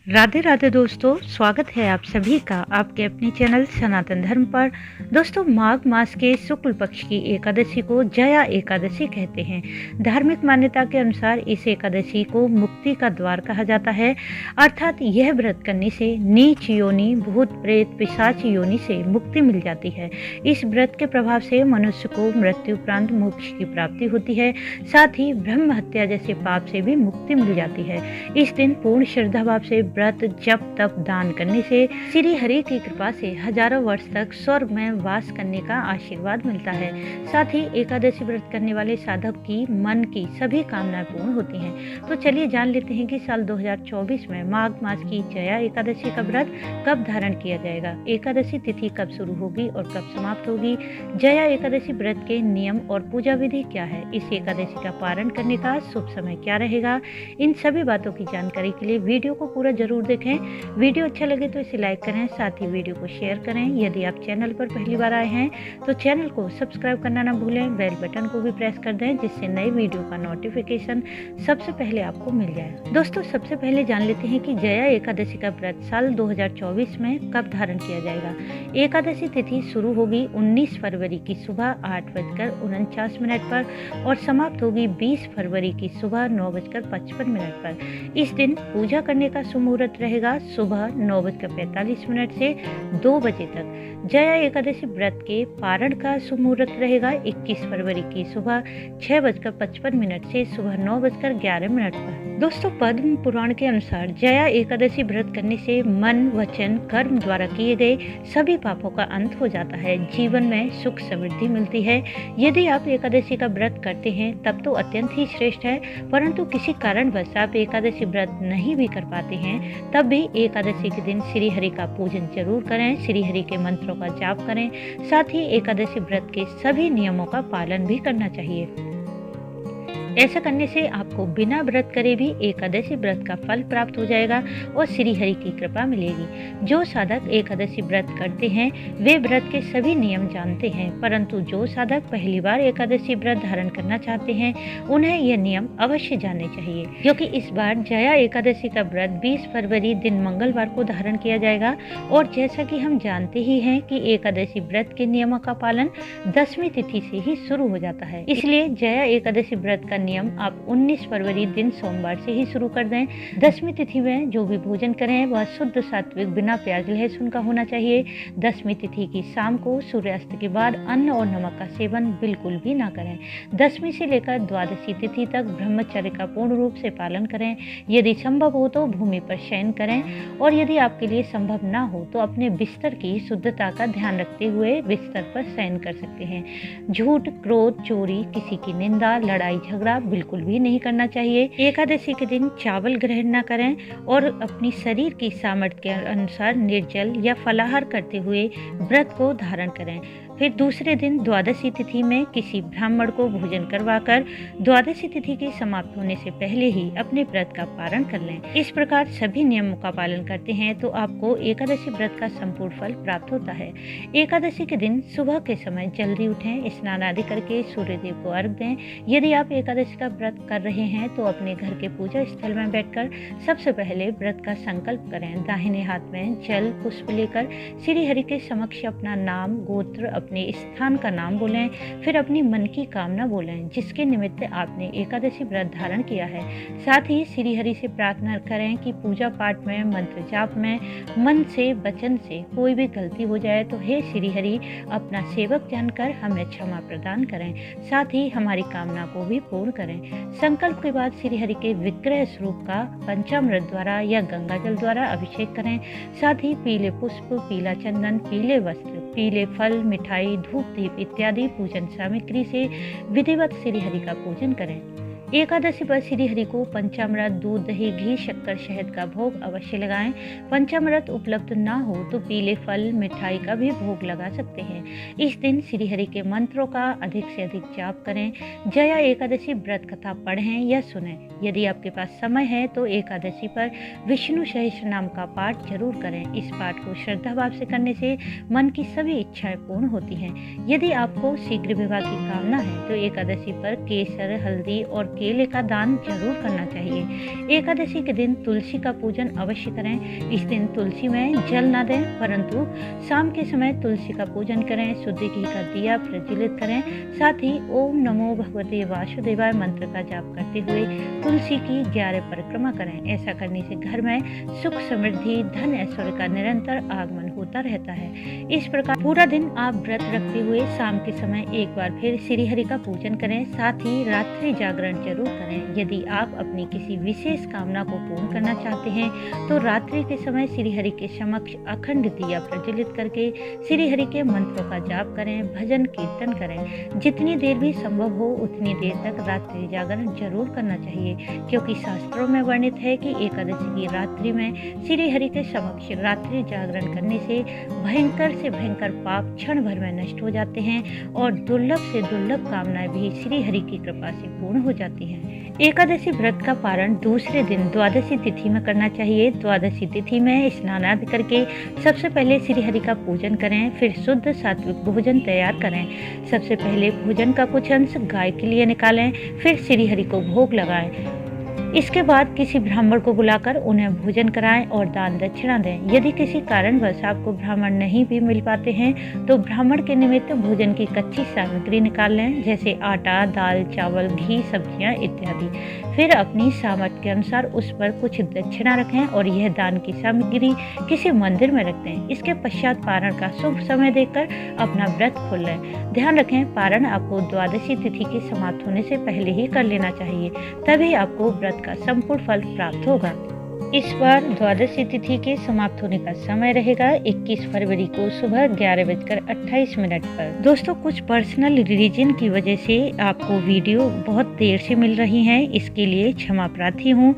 राधे राधे दोस्तों, स्वागत है आप सभी का आपके अपने चैनल सनातन धर्म पर। दोस्तों, माघ मास के शुक्ल पक्ष की एकादशी को जया एकादशी कहते हैं। धार्मिक मान्यता के अनुसार इस एकादशी को मुक्ति का द्वार कहा जाता है, अर्थात यह व्रत करने से नीच योनि, भूत प्रेत पिशाच योनि से मुक्ति मिल जाती है। इस व्रत के प्रभाव से मनुष्य को मृत्यु उपरांत मोक्ष की प्राप्ति होती है, साथ ही ब्रह्म हत्या जैसे पाप से भी मुक्ति मिल जाती है। इस दिन पूर्ण श्रद्धा भाव से व्रत, जप, तप, दान करने से श्री हरि की कृपा से हजारों वर्ष तक स्वर्ग में वास करने का आशीर्वाद मिलता है। साथ ही एकादशी व्रत करने वाले साधक की मन की सभी कामनाएं पूर्ण होती हैं। तो चलिए जान लेते हैं कि साल 2024 में माघ मास की जया एकादशी का व्रत कब धारण किया जाएगा, एकादशी तिथि कब शुरू होगी और कब समाप्त होगी, जया एकादशी व्रत के नियम और पूजा विधि क्या है, इस एकादशी का पारण करने का शुभ समय क्या रहेगा। इन सभी बातों की जानकारी के लिए वीडियो को पूरा जरूर देखें। वीडियो अच्छा लगे तो इसे लाइक करें, साथ ही वीडियो को शेयर करें। यदि आप चैनल पर पहली बार आए हैं तो चैनल को सब्सक्राइब करना ना भूलें, बेल बटन को भी प्रेस कर दें जिससे नई वीडियो का नोटिफिकेशन सबसे पहले आपको मिल जाए। दोस्तों, सबसे पहले जान लेते हैं कि जया एकादशी का व्रत साल 2024 में कब धारण किया जाएगा। एकादशी तिथि शुरू होगी 19 फरवरी की सुबह 8:49 पर और समाप्त होगी 20 फरवरी की सुबह 9:55 पर। इस दिन पूजा करने का मुहूर्त रहेगा सुबह 9:45 से 2 बजे तक। जया एकादशी व्रत के पारण का मुहूर्त रहेगा 21 फरवरी की सुबह 6:55 से सुबह 9:11 पर। दोस्तों, पद्म पुराण के अनुसार जया एकादशी व्रत करने से मन, वचन, कर्म द्वारा किए गए सभी पापों का अंत हो जाता है, जीवन में सुख समृद्धि मिलती है। यदि आप एकादशी का व्रत करते हैं तब तो अत्यंत ही श्रेष्ठ है, परंतु किसी कारणवश आप एकादशी व्रत नहीं भी कर पाते हैं तब भी एकादशी के दिन श्री हरि का पूजन जरूर करें, श्री हरि के मंत्रों का जाप करें। साथ ही एकादशी व्रत के सभी नियमों का पालन भी करना चाहिए। ऐसा करने से आपको बिना व्रत करे भी एकादशी व्रत का फल प्राप्त हो जाएगा और श्री हरि की कृपा मिलेगी। जो साधक एकादशी व्रत करते हैं वे व्रत के सभी नियम जानते हैं, परंतु जो साधक पहली बार एकादशी व्रत धारण करना चाहते हैं उन्हें यह नियम अवश्य जानने चाहिए, क्योंकि इस बार जया एकादशी का व्रत 20 फरवरी दिन मंगलवार को धारण किया जाएगा। और जैसा कि हम जानते ही हैं कि एकादशी व्रत के नियमों का पालन 10वीं तिथि से ही शुरू हो जाता है, इसलिए जया एकादशी व्रत का नियम आप 19 फरवरी दिन सोमवार से ही शुरू कर दें। 10वीं तिथि में जो भी भोजन करें वह शुद्ध सात्विक बिना प्याज लहसुन का होना चाहिए। 10वीं तिथि की शाम को सूर्यास्त के बाद अन्न और नमक का सेवन बिल्कुल भी ना करें। 10वीं से लेकर द्वादशी तिथि तक ब्रह्मचर्य का पूर्ण रूप से पालन करें। यदि संभव हो तो भूमि पर शयन करें और यदि आपके लिए संभव ना हो तो अपने बिस्तर की शुद्धता का ध्यान रखते हुए बिस्तर पर शयन कर सकते हैं। झूठ, क्रोध, चोरी, किसी की निंदा, लड़ाई झगड़ा बिल्कुल भी नहीं करना चाहिए। एकादशी के दिन चावल ग्रहण न करें और अपनी शरीर की सामर्थ्य के अनुसार निर्जल या फलाहार करते हुए व्रत को धारण करें। फिर दूसरे दिन द्वादशी तिथि में किसी ब्राह्मण को भोजन करवाकर द्वादशी तिथि के समाप्त होने से पहले ही अपने व्रत का पारण कर लें। इस प्रकार सभी नियमों का पालन करते हैं तो आपको एकादशी व्रत का संपूर्ण फल प्राप्त होता है। एकादशी के दिन सुबह के समय जल्दी उठें, स्नान आदि करके सूर्यदेव को अर्घ दें। यदि आप एकादशी का व्रत कर रहे हैं तो अपने घर के पूजा स्थल में बैठकर सबसे पहले व्रत का संकल्प करें। दाहिने हाथ में जल पुष्प लेकर श्री हरि के समक्ष अपना नाम, गोत्र, अपने स्थान का नाम बोलें। फिर अपनी मन की कामना बोलें जिसके निमित्त आपने एकादशी व्रत धारण किया है। साथ ही श्री हरि से प्रार्थना करें कि पूजा पाठ में, मंत्र जाप में मन से, वचन से कोई भी गलती हो जाए तो हे श्री हरि अपना सेवक जानकर हमें क्षमा प्रदान करें, साथ ही हमारी कामना को भी पूर्ण करें। संकल्प के बाद श्री हरि के विग्रह स्वरूप का पंचामृत द्वारा या गंगा जल द्वारा अभिषेक करें। साथ ही पीले पुष्प, पीला चंदन, पीले वस्त्र, पीले फल, मिठाई, धूप, दीप इत्यादि पूजन सामग्री से विधिवत श्री हरि का पूजन करें। एकादशी पर श्री हरि को पंचामृत, दूध, दही, घी, शक्कर, शहद का भोग अवश्य लगाएं। पंचामृत उपलब्ध ना हो तो पीले फल, मिठाई का भी भोग लगा सकते हैं। इस दिन श्री हरि के मंत्रों का अधिक से अधिक जाप करें। जया एकादशी व्रत कथा पढ़ें या सुनें। यदि आपके पास समय है तो एकादशी पर विष्णु सहस्त्र नाम का पाठ जरूर करें। इस पाठ को श्रद्धा भाव से करने से मन की सभी इच्छाएं पूर्ण होती हैं। यदि आपको शीघ्र विवाह की कामना है तो एकादशी पर केसर, हल्दी और केले का दान जरूर करना चाहिए। एकादशी के दिन तुलसी का पूजन अवश्य करें। इस दिन तुलसी में जल ना दें, परंतु शाम के समय तुलसी का पूजन करें, शुद्ध घी का दिया प्रज्वलित करें, साथ ही ओम नमो भगवते वासुदेवाय मंत्र का जाप करते हुए तुलसी की 11 परिक्रमा करें। ऐसा करने से घर में सुख, समृद्धि, धन, ऐश्वर्य का निरंतर आगमन होता रहता है। इस प्रकार पूरा दिन आप व्रत रखते हुए शाम के समय एक बार फिर श्री हरि का पूजन करें, साथ ही रात्रि जागरण जरूर करें। यदि आप अपनी किसी विशेष कामना को पूर्ण करना चाहते हैं तो रात्रि के समय श्री हरि के समक्ष अखंड दिया प्रज्वलित करके श्री हरि के मंत्रों का जाप करें, भजन कीर्तन करें। जितनी देर भी संभव हो उतनी देर तक रात्रि जागरण जरूर करना चाहिए, क्योंकि शास्त्रों में वर्णित है कि एकादशी की रात्रि में श्री हरि के समक्ष रात्रि जागरण करने से भयंकर से भयंकर पाप क्षण भर में नष्ट हो जाते हैं और दुर्लभ से दुर्लभ कामनाएं भी श्री हरि की कृपा से पूर्ण हो जाती हैं। एकादशी व्रत का पारण दूसरे दिन द्वादशी तिथि में करना चाहिए। द्वादशी तिथि में स्नान आदि करके सबसे पहले श्री हरि का पूजन करें, फिर शुद्ध सात्विक भोजन तैयार करें। सबसे पहले भोजन का कुछ अंश गाय के लिए निकालें, फिर श्री हरि को भोग लगाएं। इसके बाद किसी ब्राह्मण को बुलाकर उन्हें भोजन कराएं और दान दक्षिणा दें। यदि किसी कारणवश आपको ब्राह्मण नहीं भी मिल पाते हैं तो ब्राह्मण के निमित्त भोजन की कच्ची सामग्री निकाल लें, जैसे आटा, दाल, चावल, घी, सब्जियां इत्यादि। फिर अपनी सामर्थ्य के अनुसार उस पर कुछ दक्षिणा रखें और यह दान की सामग्री किसी मंदिर में रख दें। इसके पश्चात पारण का शुभ समय देखकर अपना व्रत खोल लें। ध्यान रखें, पारण आपको द्वादशी तिथि के समाप्त होने से पहले ही कर लेना चाहिए, तभी आपको व्रत का संपूर्ण फल प्राप्त होगा। इस बार द्वादशी तिथि के समाप्त होने का समय रहेगा 21 फरवरी को सुबह 11:28 पर। दोस्तों, कुछ पर्सनल रीजन की वजह से आपको वीडियो बहुत देर से मिल रही है, इसके लिए क्षमा प्रार्थी हूँ।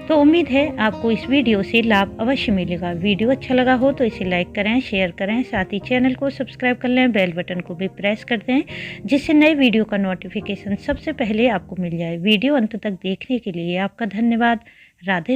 तो उम्मीद है आपको इस वीडियो से लाभ अवश्य मिलेगा। वीडियो अच्छा लगा हो तो इसे लाइक करें, शेयर करें, साथ ही चैनल को सब्सक्राइब कर लें, बेल बटन को भी प्रेस कर दें, जिससे नए वीडियो का नोटिफिकेशन सबसे पहले आपको मिल जाए। वीडियो अंत तक देखने के लिए आपका धन्यवाद। राधे।